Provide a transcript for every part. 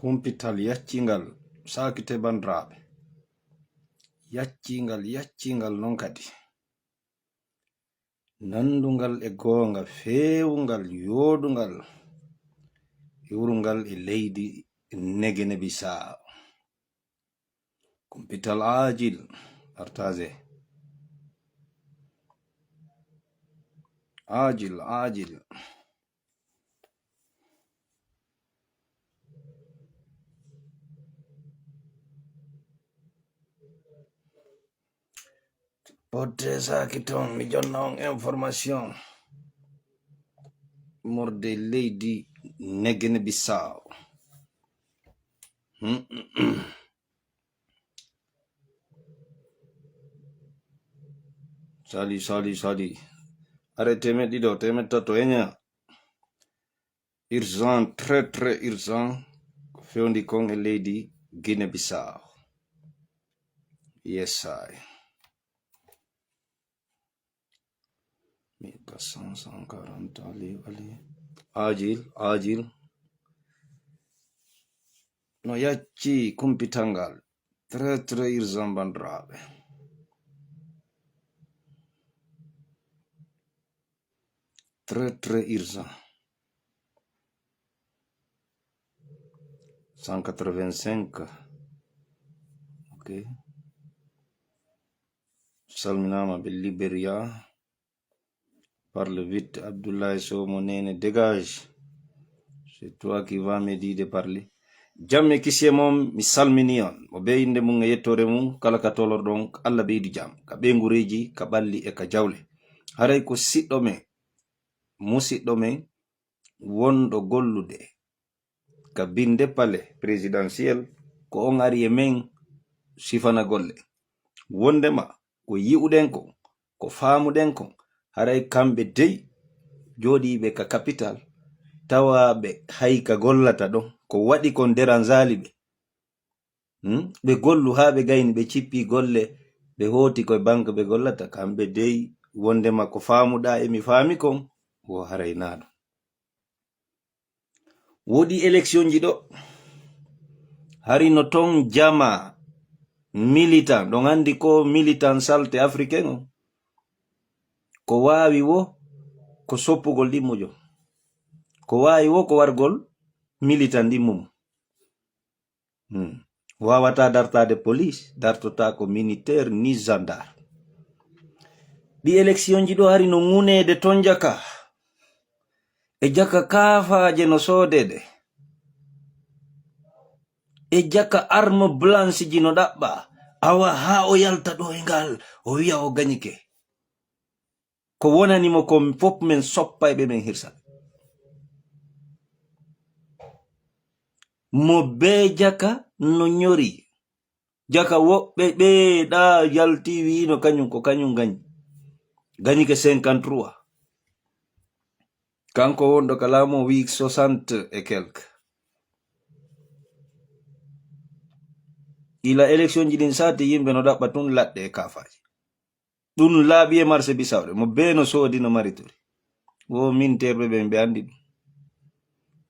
kumpital yaccingal sakite bandraɓe yaccingal non kadi nandungal e gonga fewungal yodungal yurungal e leydi negene bisa kumpital ajil artaze ajil potre sakiton mi jonna on information morde leydi negene bisa sali arrêtez mes dido temet tato enya urgent très urgent fewndi kon e leydi Guinée Bissau. Yes I 1440 ali ajil no yacci kumpitangal très urgent bandraɓe très urgent 185 ok salminama be Liberia. Parle vite Abdoulaye Somo Nene, dégage. C'est toi qui vas me dire de parler. Jamme kisiye mom mi salmini on mo be inde mum yettore mum kala ka tolor don Allah beydi jam ka be ngureji ka balli e ka jawle haray ko siddo me musiddo me wondo gollude ka binde pale présidentiel ko on ari e men sifana golle wondema ko yi'uden ko faamuden ko haray kambe dey jodibe ka capital tawabe hayka gollata don ko wadi kon deran zalibe be gollu habe gayni be cippi golle be hoti ko banque be gollata kambe dey wondema ko faamuda e mi faami kon wo haray naado wodi election jido hari no ton jama militant don andi ko militant salte africain ko wawi wo ko soppugol dimmujo ko wawi wo ko wargol militant dimmum wawata dartade police dartota ko militaire ni gendarme di election jido hari no ngunede ton jaka e jaka kafaje no sodede e jaka arme blanche ji no dabba awa ha o yalta do e ngal o wiya o gagnike ko wonani mo ko fop men soppa e be men hirsa mo be jaka no nyori jaka wobbe be da yalti wi no kanyum ko kanyum gagni ke 53 kanko wondo kalamo wi 60 et quelque ila election jidin sati yimbe no dabba tun ladde e kafaji dun laabi e marché bisawde mo be no sodi no marituri wo min terbe be andi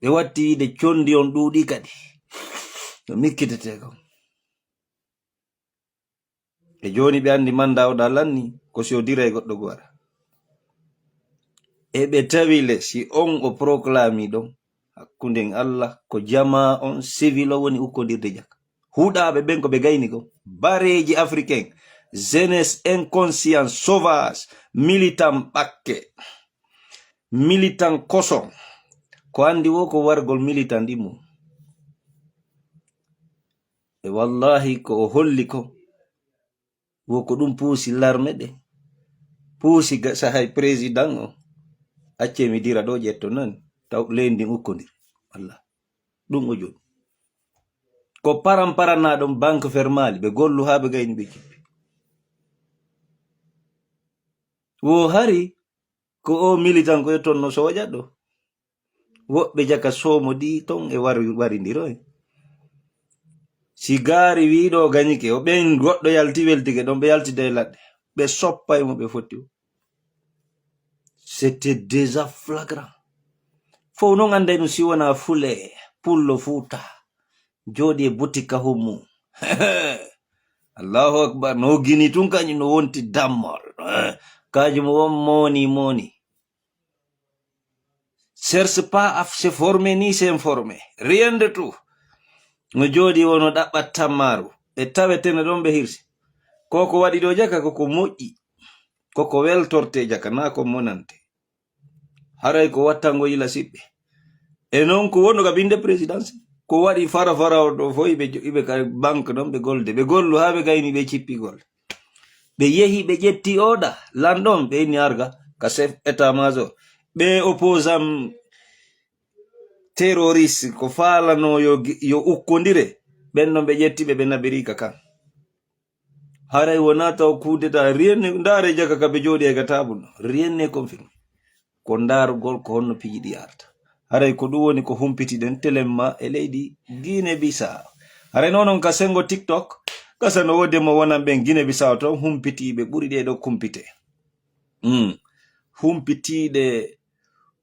be watti de condi on dudi kadi no mikkitete ko e joni be andi mandawda lanni ko si o dire goddo gwara e be tawile si on o proclami don hakkunde Allah ko jama on civil woni ukkodirde jaka hudabe ben ko be gayni ko bareji africain jeunesse inconscient sauvage militant bakke militant koson ko andi wo ko wargol militant dimu e wallahi ko holli ko wo ko dum puusi larme de puusi ga sahay président o acce mi dira do jetto nan taw lendi ukkondir Allah dum o jodi ko parampara dum banque fermali be gollu habe gayni be cippi wo hari ko o militant ko tonno soja do wobbe jaka somo di ton e warindiro sigari wido gagnike o ben goddo yalti weltige don be yalti de ladde be soppa e mo be fotti c'était déjà flagrant fo non ande no si wona fule pullo futa jodi e butika hummu Allahu akbar no gini tun kanyu no wonti dammal kaji mo moni cherche pas à se former ni s'informer rien de tout no jodi wono dabbat tamaru e tawetene don be hirsi koko wadi do jaka koko moƴƴi koko weltorte jaka na ko monante haray ko wattango yila sibbe e non ko wono ga binde présidence ko wadi fara do fo ibe ka banque don be golde be gollu habe gayni be cippi gol be yehi be jetti oda landon be ni arga ka chef état major be opposant terroriste ko falano yo ukkondire benno be jetti be nabirika kan haray wonata o kudeta rien ndare jaka ka be jodi e gatabuno rien ne confirme ko ndarugol ko honno piji arta haray ko dum woni ko humpiti den telemma e leydi Guinea Bissau haray nonon ka sengo TikTok kasa no wode mo wona ben Guinea Bissau to humpiti be buri de do kumpite humpiti de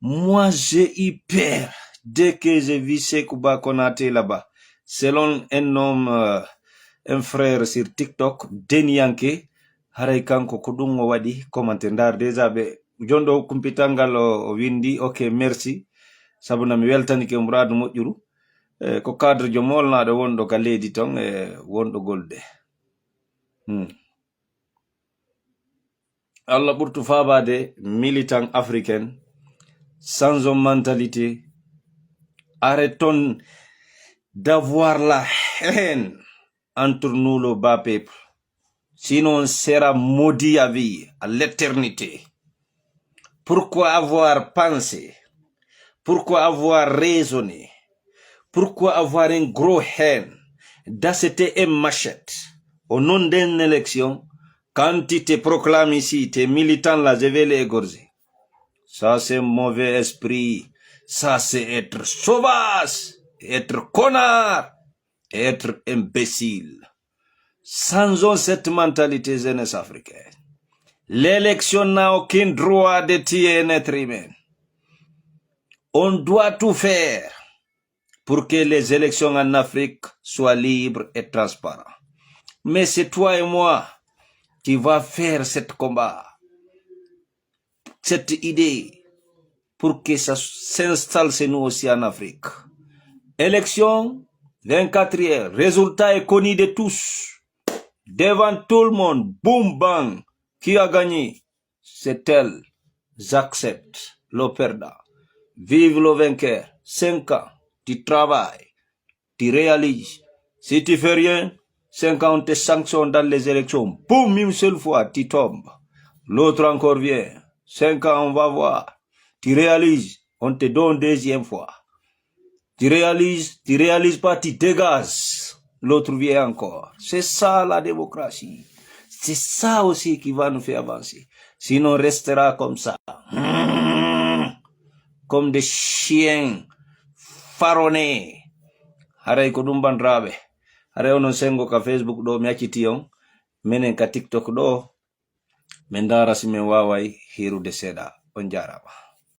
moi j'ai eu peur dès que j'ai vu Sekouba Konaté là-bas selon un homme un frère sur TikTok Denianke haray kanko ko dum o wadi commentaire ndar déjà be jondo kumpitangal o windi ok merci sabuna mi weltani ke muradu moƴƴuru ko cadre jo molnaɗo wondo ka leydi ton wondo golde Allah ɓurtu fabade militant africain sans mentalité arrêtons d'avoir la haine entre nous le bas peuple sinon on sera maudit à vie à l'éternité. Pourquoi avoir pensé? Pourquoi avoir raisonné? Pourquoi avoir une gros haine d'acheter un machette au nom d'une élection quand tu te proclames ici, tes militants là, je vais les égorger? Ça c'est mauvais esprit, ça c'est être sauvage, être connard, être imbécile. Sans cette mentalité jeunesse africaine. L'élection n'a aucun droit de tuer un être humain. On doit tout faire pour que les élections en Afrique soient libres et transparentes. Mais c'est toi et moi qui va faire cette combat, cette idée, pour que ça s'installe chez nous aussi en Afrique. Élection, 24 heures, résultat est connu de tous. Devant tout le monde, boum, bang, qui a gagné? C'est elle. J'accepte le perdant. Vive le vainqueur. 5 ans, tu travailles, tu réalises. Si tu fais rien, 5 ans, on te sanctionne dans les élections. Boum, une seule fois, tu tombes. L'autre encore vient. 5 ans, on va voir. Tu réalises, on te donne deuxième fois. Tu réalises pas, tu dégages. L'autre vient encore. C'est ça la démocratie. C'est ça aussi qui va nous faire avancer. Sinon, on restera comme ça. Comme des chiens faronnés. Haray ko dum bandrabe. Haray onon sengo ka Facebook do mi acciti on. Menen ka TikTok do. Men dara si men waway hirude seda. On jarama.